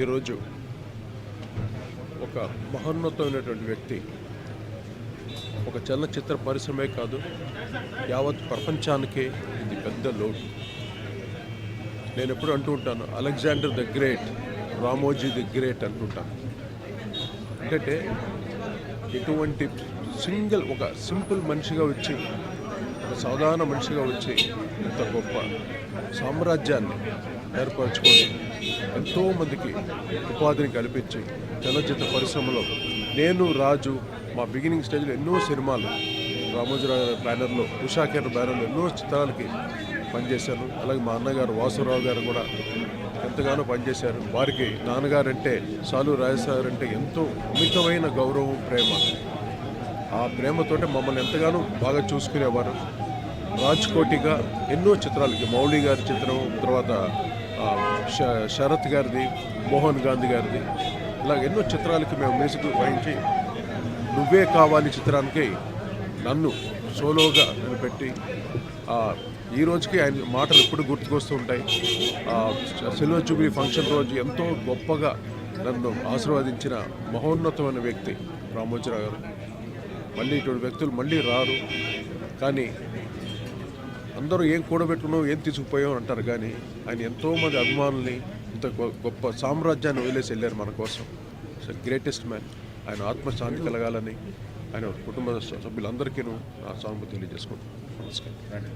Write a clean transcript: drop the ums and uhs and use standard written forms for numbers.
ఈరోజు ఒక మహోన్నతమైనటువంటి వ్యక్తి ఒక చలనచిత్ర పరిశ్రమే కాదు, యావత్ ప్రపంచానికే ఇది పెద్ద లోటు. నేను ఎప్పుడు అంటూ ఉంటాను, Alexander the great, Ramoji the great అంటుంటాను. అంటే ఎటువంటి ఒక సింపుల్ మనిషిగా వచ్చి, ఒక సాధారణ మనిషిగా వచ్చి ఇంత గొప్ప సామ్రాజ్యాన్ని ఏర్పరచుకొని ఎంతోమందికి ఉపాధిని కల్పించి చలనచిత్ర పరిశ్రమలో నేను రాజు మా బిగినింగ్ స్టేజ్లో ఎన్నో సినిమాలు రామోజీరావు గారి బ్యానర్లో, ఉషాకేర్ బ్యానర్లో ఎన్నో చిత్రాలకి పనిచేశాను. అలాగే మా అన్నగారు వాసురావు గారు కూడా ఎంతగానో పనిచేశారు. వారికి నాన్నగారంటే, సాలు రాజేశ్వర అంటే ఎంతో అమితమైన గౌరవం, ప్రేమ. ఆ ప్రేమతోటే మమ్మల్ని ఎంతగానో బాగా చూసుకునేవారు. రాజ్కోటిగా ఎన్నో చిత్రాలకి, మౌళి గారి చిత్రం, తర్వాత శరత్ గారిది, మోహన్ గాంధీ గారిది, ఇలా ఎన్నో చిత్రాలకి మేము మ్యూజిక్ వహించి నువ్వే కావాలి చిత్రానికి నన్ను సోలోగా నిలబెట్టి ఈ రోజుకి ఆయన మాటలు ఎప్పుడు గుర్తుకొస్తూ ఉంటాయి. సిల్వర్ జూబ్లీ ఫంక్షన్ రోజు ఎంతో గొప్పగా నన్ను ఆశీర్వదించిన మహోన్నతమైన వ్యక్తి రామోజీరావు గారు. మళ్ళీ ఇటువంటి వ్యక్తులు మళ్ళీ రారు. కానీ అందరూ ఏం కూడబెట్టుకున్నావు, ఏం తీసుకుపోయావు అంటారు, కానీ ఆయన ఎంతోమంది అభిమానుల్ని, ఇంత గొప్ప సామ్రాజ్యాన్ని వదిలేసి వెళ్ళారు మన కోసం. Greatest man. ఆయన ఆత్మశాంతి కలగాలని ఆయన కుటుంబ సభ్యులందరికీ నా సానుభూతి తెలియజేసుకుంటాను. నమస్కారం.